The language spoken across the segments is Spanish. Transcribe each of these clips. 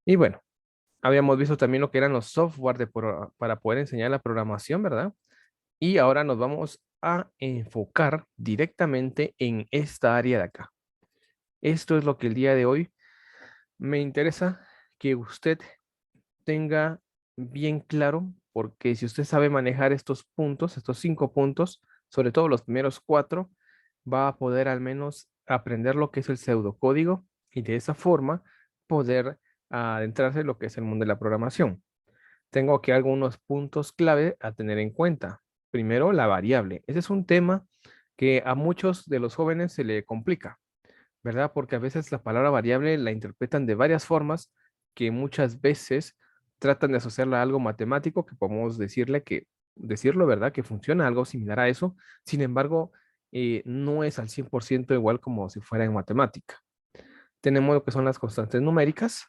Y bueno, habíamos visto también lo que eran los software para poder enseñar la programación, ¿verdad? Y ahora nos vamos a enfocar directamente en esta área de acá. Esto es lo que el día de hoy me interesa que usted tenga bien claro, porque si usted sabe manejar estos puntos, estos 5 puntos, sobre todo los primeros 4, va a poder al menos aprender lo que es el pseudocódigo y de esa forma poder adentrarse en lo que es el mundo de la programación. Tengo aquí algunos puntos clave a tener en cuenta. Primero, la variable. Ese es un tema que a muchos de los jóvenes se le complica, ¿verdad? Porque a veces la palabra variable la interpretan de varias formas que muchas veces tratan de asociarla a algo matemático que podemos decirlo, ¿verdad? Que funciona algo similar a eso. Sin embargo, no es al 100% igual como si fuera en matemática. Tenemos lo que son las constantes numéricas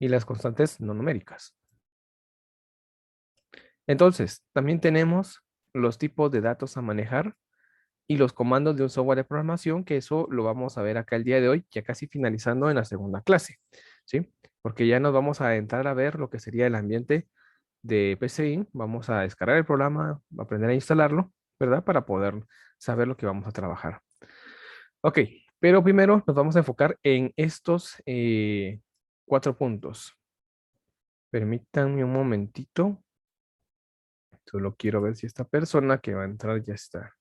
y las constantes no numéricas. Entonces, también tenemos los tipos de datos a manejar y los comandos de un software de programación, que eso lo vamos a ver acá el día de hoy, ya casi finalizando en la segunda clase, ¿sí? Porque ya nos vamos a entrar a ver lo que sería el ambiente de PCI, vamos a descargar el programa, aprender a instalarlo, ¿verdad? Para poder saber lo que vamos a trabajar. Ok, pero primero nos vamos a enfocar en estos 4 puntos. Permítanme un momentito. Solo quiero ver si esta persona que va a entrar ya está.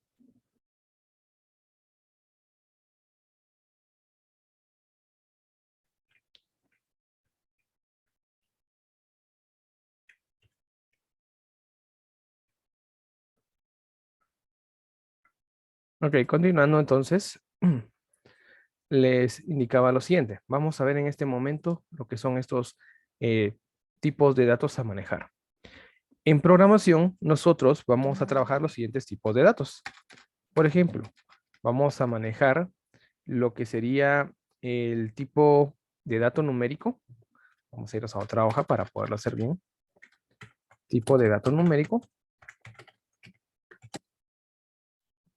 Ok, continuando entonces, les indicaba lo siguiente. Vamos a ver en este momento lo que son estos eh, tipos de datos a manejar. En programación, nosotros vamos a trabajar los siguientes tipos de datos. Por ejemplo, vamos a manejar lo que sería el tipo de dato numérico. Vamos a irnos a otra hoja para poderlo hacer bien. Tipo de dato numérico,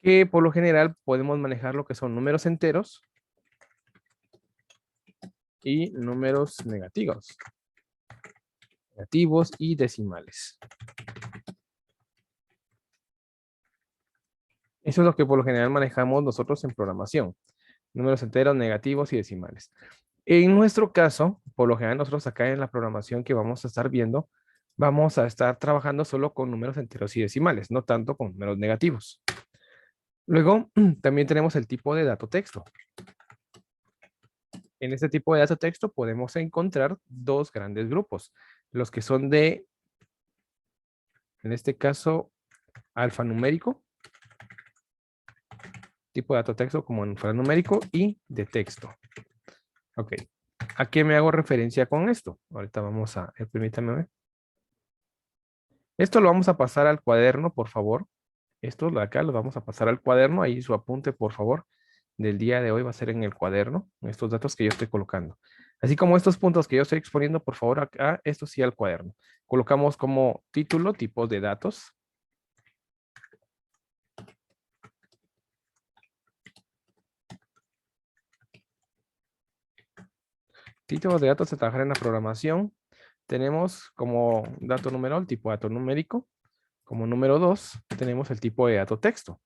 que por lo general podemos manejar lo que son números enteros y números negativos y decimales. Eso es lo que por lo general manejamos nosotros en programación. Números enteros, negativos y decimales. En nuestro caso, por lo general nosotros acá en la programación que vamos a estar viendo, vamos a estar trabajando solo con números enteros y decimales, no tanto con números negativos. Luego, también tenemos el tipo de dato texto. En este tipo de dato texto podemos encontrar dos grandes grupos. Los que son de, en este caso, alfanumérico, tipo de dato texto como alfanumérico y de texto. Ok. ¿A qué me hago referencia con esto? Ahorita vamos a, permítame ver. Esto lo vamos a pasar al cuaderno, por favor. Esto de acá lo vamos a pasar al cuaderno. Ahí su apunte, por favor, del día de hoy va a ser en el cuaderno, estos datos que yo estoy colocando. Así como estos puntos que yo estoy exponiendo, por favor, acá, esto sí al cuaderno. Colocamos como título tipos de datos. Títulos de datos a trabajar en la programación. Tenemos como dato número el tipo de dato numérico. Como número 2, tenemos el tipo de dato texto.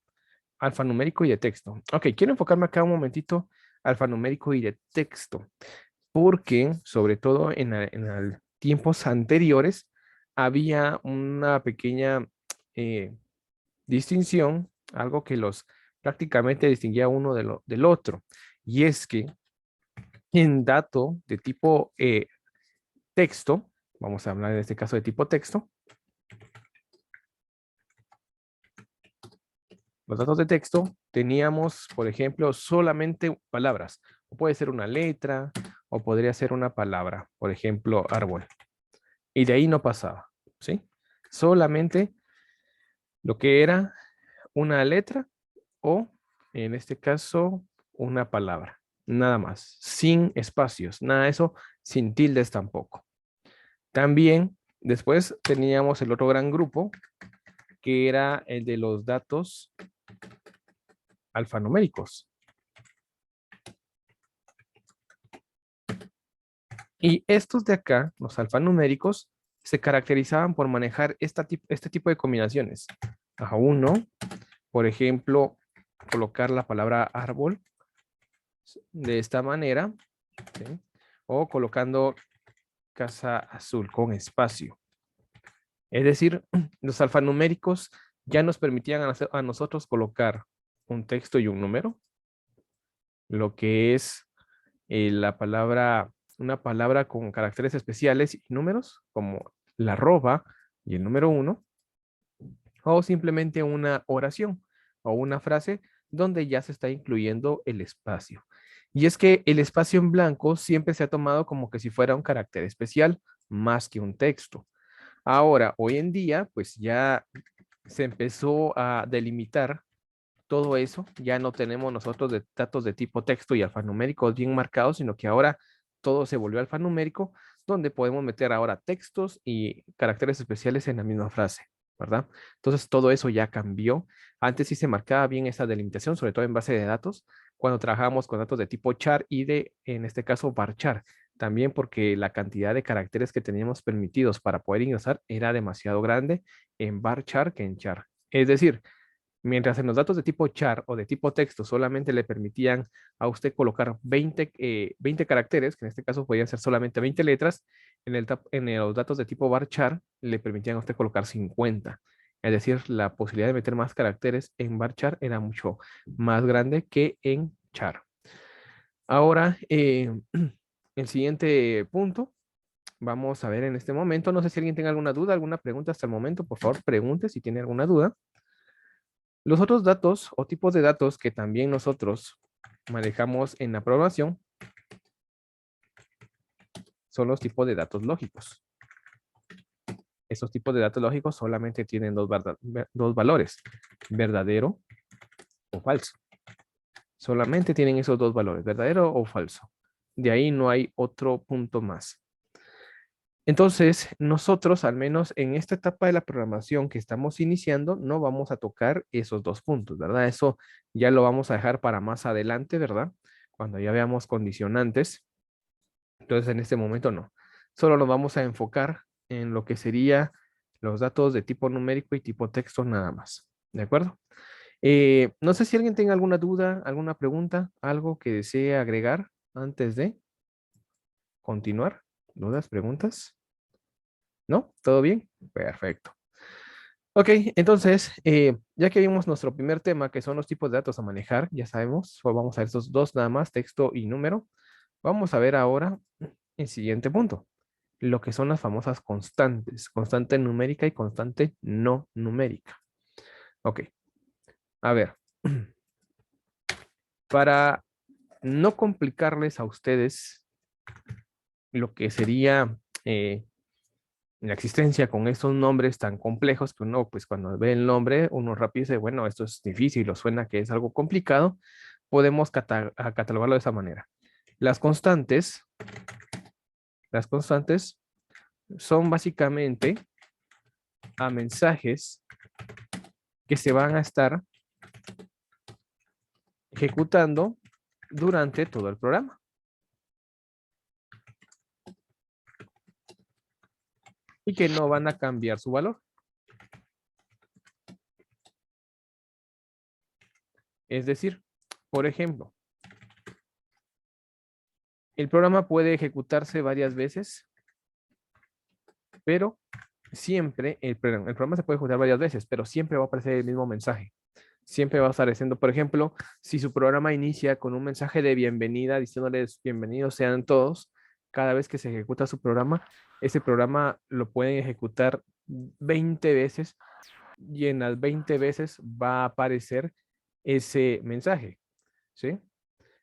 Alfanumérico y de texto. Ok, quiero enfocarme acá un momentito alfanumérico y de texto, porque sobre todo en tiempos anteriores había una pequeña distinción, algo que los prácticamente distinguía uno del otro, y es que en dato de tipo texto, vamos a hablar en este caso de tipo texto, los datos de texto teníamos, por ejemplo, solamente palabras. O puede ser una letra o podría ser una palabra, por ejemplo, árbol. Y de ahí no pasaba, ¿sí? Solamente lo que era una letra o, en este caso, una palabra. Nada más, sin espacios, nada de eso, sin tildes tampoco. También después teníamos el otro gran grupo, que era el de los datos alfanuméricos. Y estos de acá, los alfanuméricos, se caracterizaban por manejar este tipo de combinaciones. A uno, por ejemplo, colocar la palabra árbol de esta manera, ¿sí? O colocando casa azul con espacio. Es decir, los alfanuméricos ya nos permitían a nosotros colocar un texto y un número, lo que es una palabra con caracteres especiales y números, como la arroba y el número uno, o simplemente una oración o una frase donde ya se está incluyendo el espacio. Y es que el espacio en blanco siempre se ha tomado como que si fuera un carácter especial más que un texto. Ahora, hoy en día, pues ya se empezó a delimitar todo eso. Ya no tenemos nosotros datos de tipo texto y alfanuméricos bien marcados, sino que ahora todo se volvió alfanumérico, donde podemos meter ahora textos y caracteres especiales en la misma frase, ¿verdad? Entonces todo eso ya cambió. Antes sí se marcaba bien esa delimitación, sobre todo en base de datos, cuando trabajábamos con datos de tipo char y en este caso, varchar. También porque la cantidad de caracteres que teníamos permitidos para poder ingresar era demasiado grande en varchar que en char. Es decir, mientras en los datos de tipo char o de tipo texto solamente le permitían a usted colocar 20 caracteres, que en este caso podían ser solamente 20 letras, en los datos de tipo varchar le permitían a usted colocar 50. Es decir, la posibilidad de meter más caracteres en varchar era mucho más grande que en char. Ahora, el siguiente punto, vamos a ver en este momento. No sé si alguien tenga alguna duda, alguna pregunta hasta el momento. Por favor, pregunte si tiene alguna duda. Los otros datos o tipos de datos que también nosotros manejamos en la programación son los tipos de datos lógicos. Esos tipos de datos lógicos solamente tienen dos valores, verdadero o falso. Solamente tienen esos dos valores, verdadero o falso. De ahí no hay otro punto más. Entonces, nosotros, al menos en esta etapa de la programación que estamos iniciando, no vamos a tocar esos dos puntos, ¿verdad? Eso ya lo vamos a dejar para más adelante, ¿verdad? Cuando ya veamos condicionantes. Entonces, en este momento no. Solo nos vamos a enfocar en lo que sería los datos de tipo numérico y tipo texto nada más. ¿De acuerdo? No sé si alguien tenga alguna duda, alguna pregunta, algo que desee agregar antes de continuar. ¿Dudas, preguntas? ¿No? ¿Todo bien? Perfecto. Ok, entonces, ya que vimos nuestro primer tema, que son los tipos de datos a manejar, ya sabemos, pues vamos a ver esos dos nada más, texto y número. Vamos a ver ahora el siguiente punto, lo que son las famosas constantes, constante numérica y constante no numérica. Ok, a ver, para no complicarles a ustedes lo que sería la existencia con estos nombres tan complejos que uno, pues cuando ve el nombre, uno rápido dice, bueno, esto es difícil o suena que es algo complicado, podemos catalogarlo de esa manera. Las constantes son básicamente a mensajes que se van a estar ejecutando durante todo el programa. Y que no van a cambiar su valor. Es decir, por ejemplo, el programa puede ejecutarse varias veces, pero siempre, el programa se puede ejecutar varias veces, pero siempre va a aparecer el mismo mensaje. Siempre va a estar diciendo, por ejemplo, si su programa inicia con un mensaje de bienvenida, diciéndoles bienvenidos sean todos, cada vez que se ejecuta su programa, ese programa lo pueden ejecutar 20 veces y en las 20 veces va a aparecer ese mensaje, ¿sí?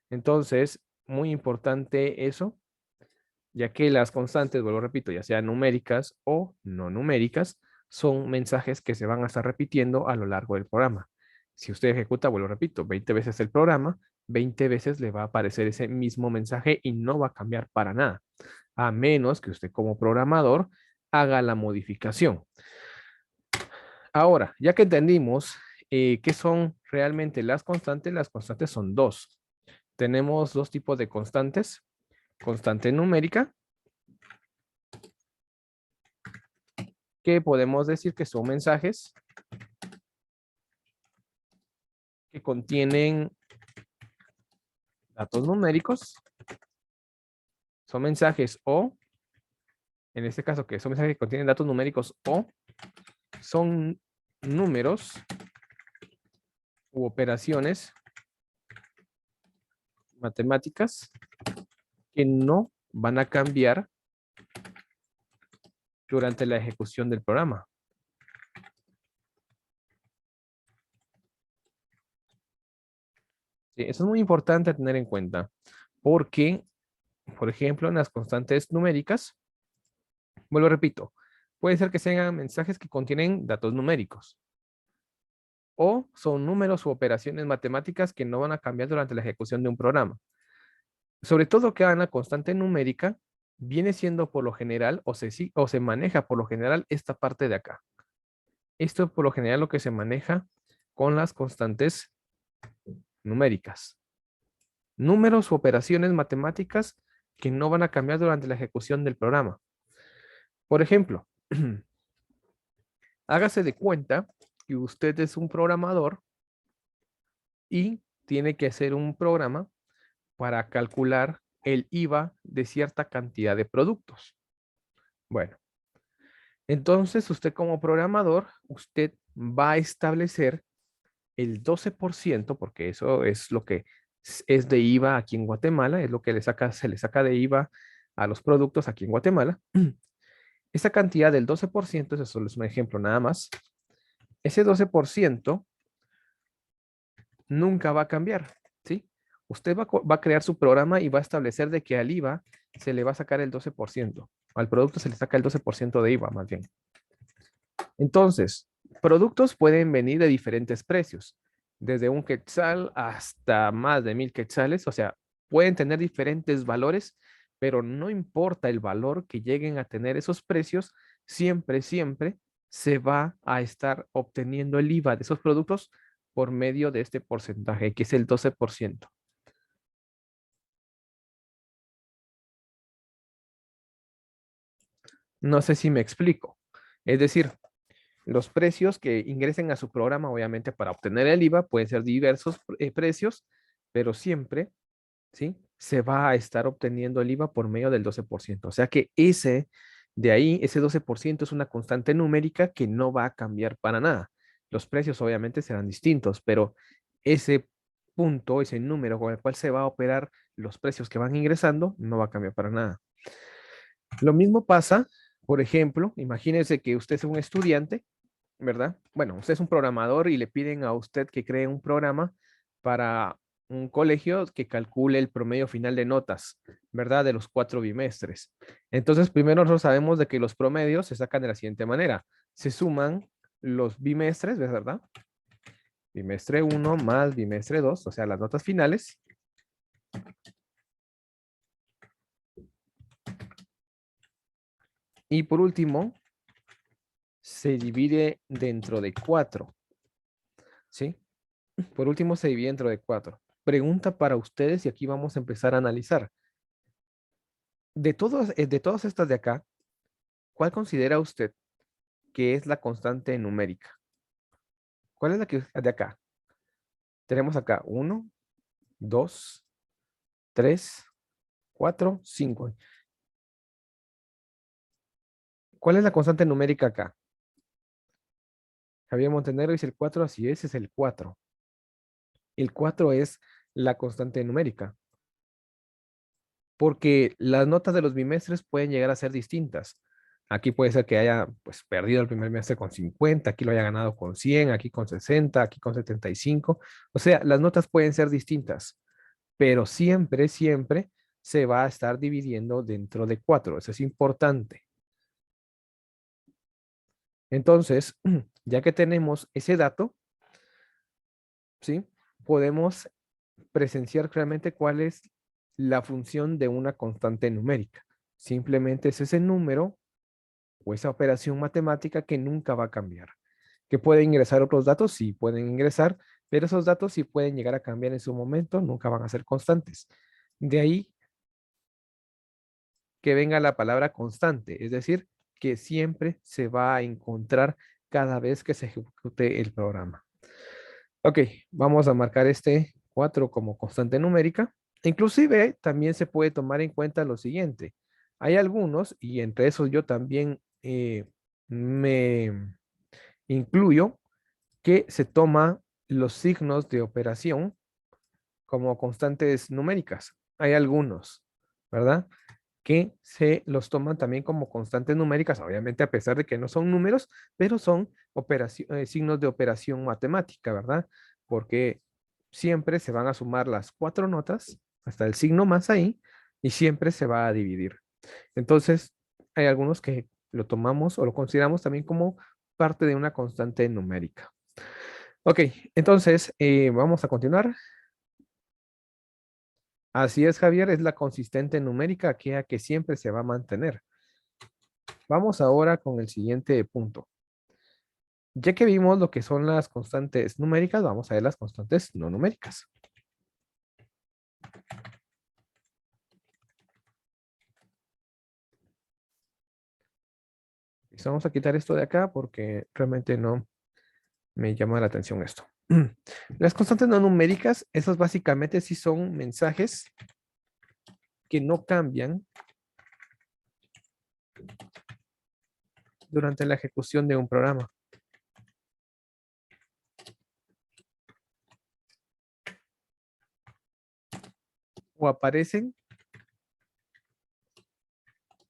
Entonces, muy importante eso, ya que las constantes, vuelvo repito, ya sean numéricas o no numéricas, son mensajes que se van a estar repitiendo a lo largo del programa. Si usted ejecuta, vuelvo repito, 20 veces el programa, 20 veces le va a aparecer ese mismo mensaje y no va a cambiar para nada, a menos que usted como programador haga la modificación. Ahora, ya que entendimos qué son realmente las constantes son dos. Tenemos dos tipos de constantes, constante numérica que podemos decir que son mensajes que contienen datos numéricos. Son mensajes o, en este caso, que son mensajes que contienen datos numéricos o son números u operaciones matemáticas que no van a cambiar durante la ejecución del programa. Sí, eso es muy importante tener en cuenta porque, por ejemplo, en las constantes numéricas, vuelvo repito, puede ser que sean mensajes que contienen datos numéricos o son números u operaciones matemáticas que no van a cambiar durante la ejecución de un programa. Sobre todo que una constante numérica viene siendo por lo general o se maneja por lo general esta parte de acá. Esto es por lo general lo que se maneja con las constantes numéricas. Números u operaciones matemáticas que no van a cambiar durante la ejecución del programa. Por ejemplo, hágase de cuenta que usted es un programador y tiene que hacer un programa para calcular el IVA de cierta cantidad de productos. Bueno, entonces usted como programador, usted va a establecer el 12%, porque eso es lo que es de IVA aquí en Guatemala, es lo que se le saca de IVA a los productos aquí en Guatemala. Esa cantidad del 12%, eso solo es un ejemplo nada más, ese 12% nunca va a cambiar, ¿sí? Usted va a crear su programa y va a establecer de que al IVA se le va a sacar el 12%. Al producto se le saca el 12% de IVA, más bien. Entonces, productos pueden venir de diferentes precios, desde un quetzal hasta más de 1000 quetzales, o sea, pueden tener diferentes valores, pero no importa el valor que lleguen a tener esos precios, siempre se va a estar obteniendo el IVA de esos productos por medio de este porcentaje, que es el 12%. No sé si me explico. Es decir, los precios que ingresen a su programa, obviamente, para obtener el IVA, pueden ser diversos precios, pero siempre, ¿sí? Se va a estar obteniendo el IVA por medio del 12%. O sea que de ahí, ese 12% es una constante numérica que no va a cambiar para nada. Los precios obviamente serán distintos, pero ese punto, ese número con el cual se va a operar los precios que van ingresando, no va a cambiar para nada. Lo mismo pasa, por ejemplo, imagínense que usted es un estudiante, ¿verdad? Bueno, usted es un programador y le piden a usted que cree un programa para un colegio que calcule el promedio final de notas, ¿verdad? De los 4 bimestres. Entonces, primero nosotros sabemos de que los promedios se sacan de la siguiente manera. Se suman los bimestres, ¿verdad? Bimestre 1 más bimestre 2, o sea, las notas finales. Y por último, se divide dentro de 4, ¿sí? Por último, se divide dentro de 4. Pregunta para ustedes y aquí vamos a empezar a analizar. De todas estas de acá, ¿cuál considera usted que es la constante numérica? ¿Cuál es la que de acá? Tenemos acá 1, 2, 3, 4, 5. ¿Cuál es la constante numérica acá? Javier Montenegro dice el 4, así es el 4. El 4 es la constante numérica, porque las notas de los bimestres pueden llegar a ser distintas. Aquí puede ser que haya pues, perdido el primer bimestre con 50, aquí lo haya ganado con 100, aquí con 60, aquí con 75. O sea, las notas pueden ser distintas, pero siempre se va a estar dividiendo dentro de 4. Eso es importante. Entonces, ya que tenemos ese dato, ¿sí? Podemos presenciar realmente cuál es la función de una constante numérica. Simplemente es ese número o esa operación matemática que nunca va a cambiar. ¿Que puede ingresar otros datos? Sí, pueden ingresar, pero esos datos sí pueden llegar a cambiar en su momento, nunca van a ser constantes. De ahí que venga la palabra constante, es decir, que siempre se va a encontrar cada vez que se ejecute el programa. Ok, vamos a marcar este 4 como constante numérica. Inclusive también se puede tomar en cuenta lo siguiente. Hay algunos, y entre esos yo también me incluyo, que se toma los signos de operación como constantes numéricas. Hay algunos, ¿verdad? Que se los toman también como constantes numéricas, obviamente a pesar de que no son números, pero son signos de operación matemática, ¿verdad? Porque siempre se van a sumar las 4 notas hasta el signo más ahí y siempre se va a dividir. Entonces, hay algunos que lo tomamos o lo consideramos también como parte de una constante numérica. Ok, entonces vamos a continuar. Así es, Javier, es la consistente numérica aquella que siempre se va a mantener. Vamos ahora con el siguiente punto. Ya que vimos lo que son las constantes numéricas, vamos a ver las constantes no numéricas. Listo, vamos a quitar esto de acá porque realmente no me llama la atención esto. Las constantes no numéricas, esas básicamente sí son mensajes que no cambian durante la ejecución de un programa. O aparecen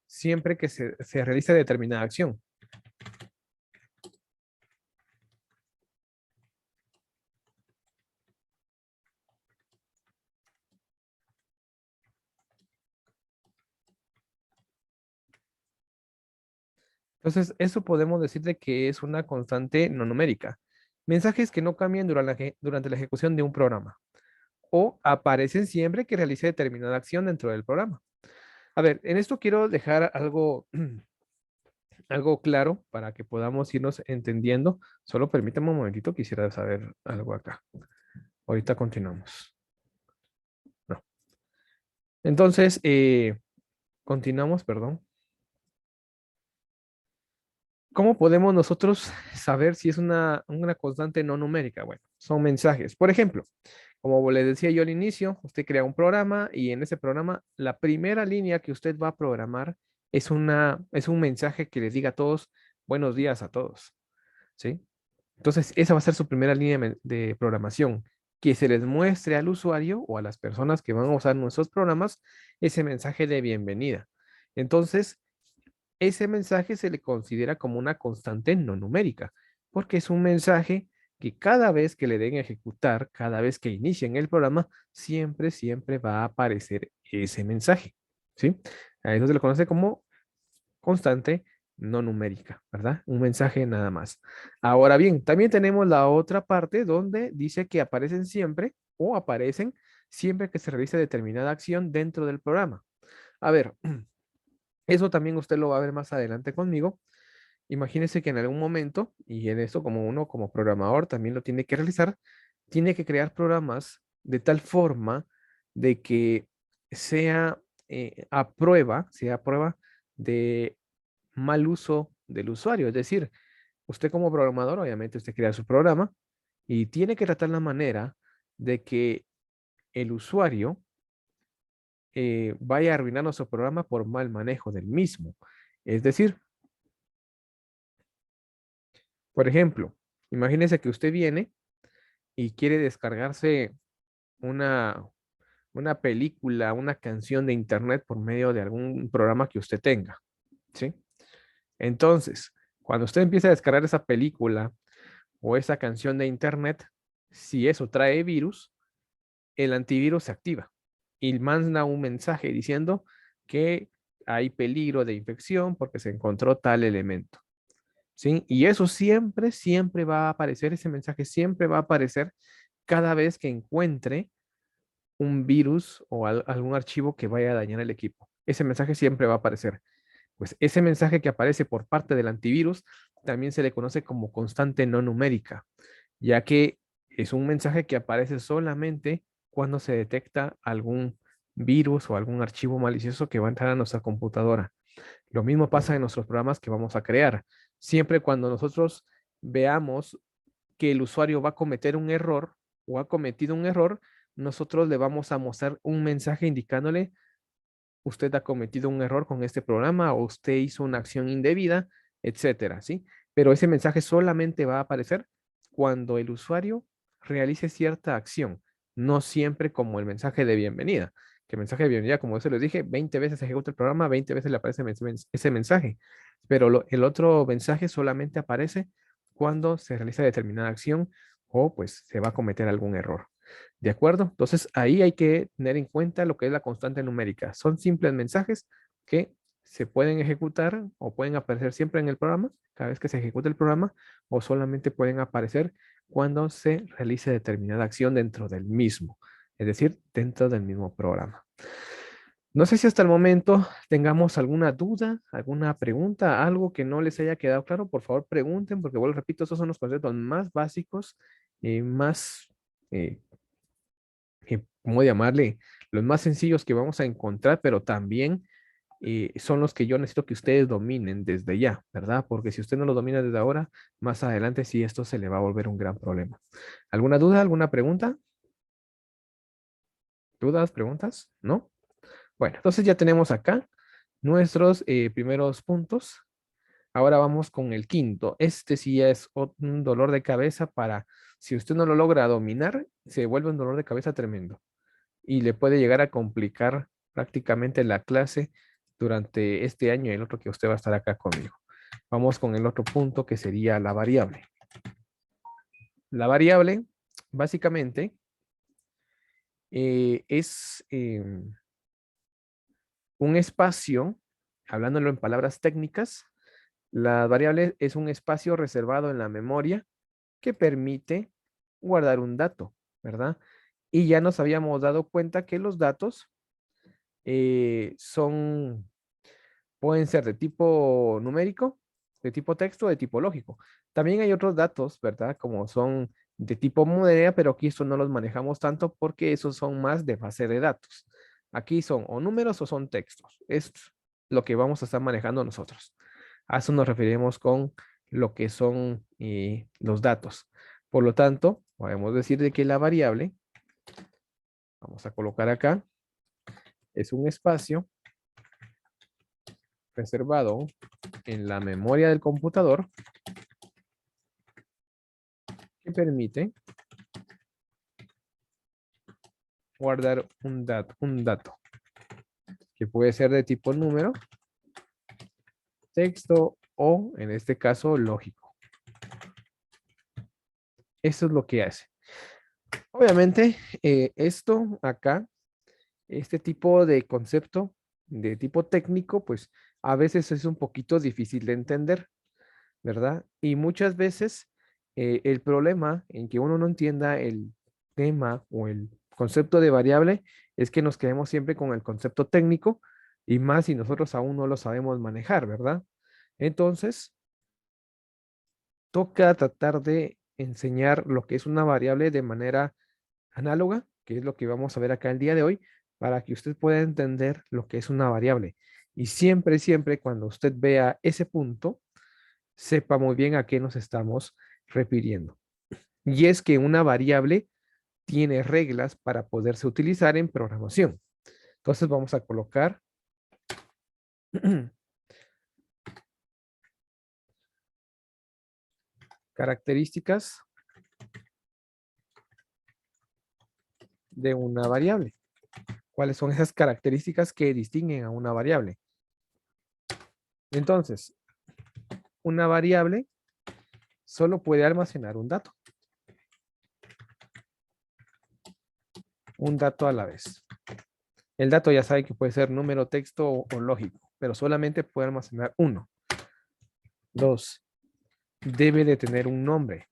siempre que se realice determinada acción. Entonces, eso podemos decirle que es una constante no numérica. Mensajes que no cambian durante la ejecución de un programa. O aparecen siempre que realice determinada acción dentro del programa. A ver, en esto quiero dejar algo, algo claro para que podamos irnos entendiendo. Solo permítame un momentito, quisiera saber algo acá. Ahorita continuamos. No. Entonces, continuamos, perdón. ¿Cómo podemos nosotros saber si es una constante no numérica? Bueno, son mensajes. Por ejemplo, como le decía yo al inicio, usted crea un programa y en ese programa la primera línea que usted va a programar es un mensaje que les diga a todos buenos días a todos, ¿sí? Entonces, esa va a ser su primera línea de programación, que se les muestre al usuario o a las personas que van a usar nuestros programas ese mensaje de bienvenida. Entonces, ese mensaje se le considera como una constante no numérica, porque es un mensaje que cada vez que le den a ejecutar, cada vez que inicien el programa, siempre va a aparecer ese mensaje, ¿sí? A eso se le conoce como constante no numérica, ¿verdad? Un mensaje nada más. Ahora bien, también tenemos la otra parte donde dice que aparecen siempre o aparecen siempre que se realice determinada acción dentro del programa. A ver, eso también usted lo va a ver más adelante conmigo. Imagínese que en algún momento, y en esto como uno como programador también lo tiene que realizar, tiene que crear programas de tal forma de que sea sea a prueba de mal uso del usuario. Es decir, usted como programador, obviamente usted crea su programa y tiene que tratar la manera de que el usuario vaya arruinando su programa por mal manejo del mismo. Es decir, por ejemplo, imagínese que usted viene y quiere descargarse una, una película, una canción de internet por medio de algún programa que usted tenga, ¿sí? Entonces, cuando usted empieza a descargar esa película o esa canción de internet, si eso trae virus, el antivirus se activa y manda un mensaje diciendo que hay peligro de infección porque se encontró tal elemento. ¿Sí? Y eso siempre va a aparecer, ese mensaje siempre va a aparecer cada vez que encuentre un virus o algún archivo que vaya a dañar el equipo. Ese mensaje siempre va a aparecer. Pues ese mensaje que aparece por parte del antivirus también se le conoce como constante no numérica, ya que es un mensaje que aparece solamente cuando se detecta algún virus o algún archivo malicioso que va a entrar a nuestra computadora. Lo mismo pasa en nuestros programas que vamos a crear. Siempre cuando nosotros veamos que el usuario va a cometer un error o ha cometido un error, nosotros le vamos a mostrar un mensaje indicándole: usted ha cometido un error con este programa o usted hizo una acción indebida, etcétera, ¿sí? Pero ese mensaje solamente va a aparecer cuando el usuario realice cierta acción, no siempre como el mensaje de bienvenida. Que el mensaje de bienvenida, como eso les dije, 20 veces ejecuta el programa, 20 veces le aparece ese mensaje. Pero el otro mensaje solamente aparece cuando se realiza determinada acción o pues se va a cometer algún error. ¿De acuerdo? Entonces ahí hay que tener en cuenta lo que es la constante numérica. Son simples mensajes que se pueden ejecutar o pueden aparecer siempre en el programa, cada vez que se ejecute el programa, o solamente pueden aparecer cuando se realice determinada acción dentro del mismo, es decir, dentro del mismo programa. No sé si hasta el momento tengamos alguna duda, alguna pregunta, algo que no les haya quedado claro. Por favor, pregunten, porque vuelvo, repito, esos son los conceptos más básicos y más eh, ¿cómo llamarle? Los más sencillos que vamos a encontrar, pero también son los que yo necesito que ustedes dominen desde ya, ¿verdad? Porque si usted no lo domina desde ahora, más adelante sí esto se le va a volver un gran problema. ¿Alguna duda, alguna pregunta? ¿Dudas, preguntas? ¿No? Bueno, entonces ya tenemos acá nuestros primeros puntos. Ahora vamos con el quinto. Este sí es un dolor de cabeza para, si usted no lo logra dominar, se vuelve un dolor de cabeza tremendo y le puede llegar a complicar prácticamente la clase durante este año y el otro que usted va a estar acá conmigo. Vamos con el otro punto que sería la variable. La variable, básicamente, es un espacio, hablándolo en palabras técnicas, la variable es un espacio reservado en la memoria que permite guardar un dato, ¿verdad? Y ya nos habíamos dado cuenta que los datos pueden ser de tipo numérico, de tipo texto, de tipo lógico. También hay otros datos, ¿verdad? Como son de tipo moneda, pero aquí esto no los manejamos tanto porque esos son más de base de datos. Aquí son o números o son textos. Es lo que vamos a estar manejando nosotros. A eso nos referimos con lo que son los datos. Por lo tanto, podemos decir de que la variable, vamos a colocar acá, es un espacio reservado en la memoria del computador que permite guardar un dato que puede ser de tipo número, texto o, en este caso, lógico. Eso es lo que hace. Obviamente, esto acá, este tipo de concepto de tipo técnico, pues a veces es un poquito difícil de entender, ¿verdad? Y muchas veces el problema en que uno no entienda el tema o el concepto de variable es que nos quedemos siempre con el concepto técnico y más si nosotros aún no lo sabemos manejar, ¿verdad? Entonces, toca tratar de enseñar lo que es una variable de manera análoga, que es lo que vamos a ver acá el día de hoy, para que usted pueda entender lo que es una variable. Y siempre, siempre cuando usted vea ese punto, sepa muy bien a qué nos estamos refiriendo. Y es que una variable tiene reglas para poderse utilizar en programación. Entonces vamos a colocar características de una variable. ¿Cuáles son esas características que distinguen a una variable? Entonces, una variable solo puede almacenar un dato a la vez. El dato ya sabe que puede ser número, texto o lógico, pero solamente puede almacenar uno. Dos, debe de tener un nombre.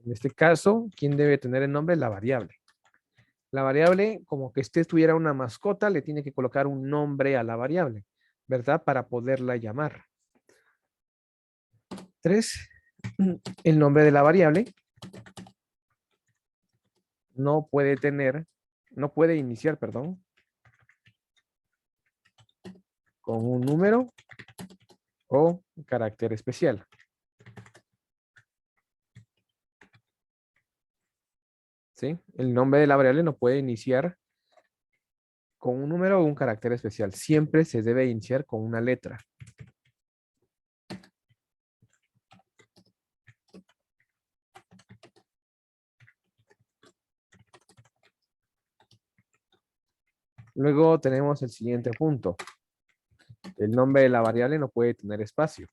En este caso, ¿quién debe tener el nombre? La variable. La variable, como que usted tuviera una mascota, le tiene que colocar un nombre a la variable, ¿verdad? Para poderla llamar. Tres, el nombre de la variable no puede tener, no puede iniciar, perdón, con un número o carácter especial. ¿Sí? El nombre de la variable no puede iniciar con un número o un carácter especial. Siempre se debe iniciar con una letra. Luego tenemos el siguiente punto. El nombre de la variable no puede tener espacio.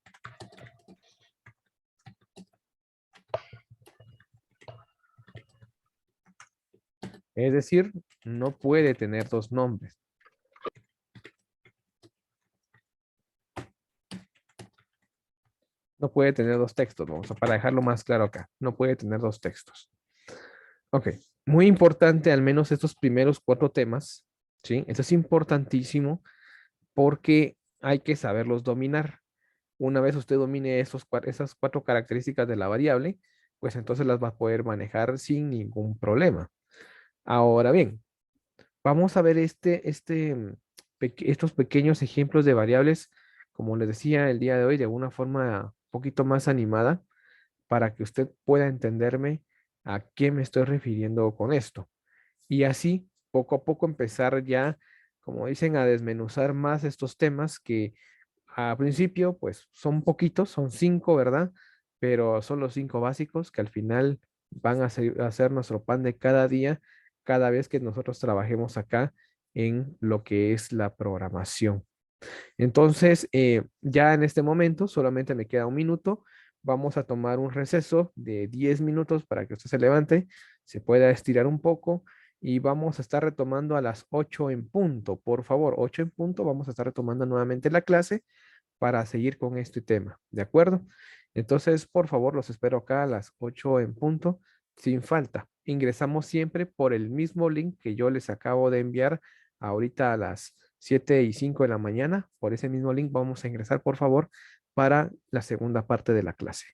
Es decir, no puede tener dos nombres. No puede tener dos textos. Vamos a para dejarlo más claro acá. No puede tener dos textos. Ok. Muy importante, al menos estos primeros 4 temas. ¿Sí? Esto es importantísimo porque hay que saberlos dominar. Una vez usted domine esas 4 características de la variable, pues entonces las va a poder manejar sin ningún problema. Ahora bien, vamos a ver estos pequeños ejemplos de variables, como les decía el día de hoy, de una forma un poquito más animada, para que usted pueda entenderme a qué me estoy refiriendo con esto. Y así, poco a poco, empezar ya, como dicen, a desmenuzar más estos temas que a principio, pues son poquitos, son 5, ¿verdad? Pero son los 5 básicos que al final van a ser nuestro pan de cada día, cada vez que nosotros trabajemos acá en lo que es la programación. Entonces, ya en este momento, solamente me queda un minuto. Vamos a tomar un receso de 10 minutos para que usted se levante, se pueda estirar un poco y vamos a estar retomando a las 8 en punto. Por favor, 8 en punto, vamos a estar retomando nuevamente la clase para seguir con este tema, ¿de acuerdo? Entonces, por favor, los espero acá a las 8 en punto, sin falta. Ingresamos siempre por el mismo link que yo les acabo de enviar ahorita a las 7:05 de la mañana. Por ese mismo link vamos a ingresar, por favor, para la segunda parte de la clase.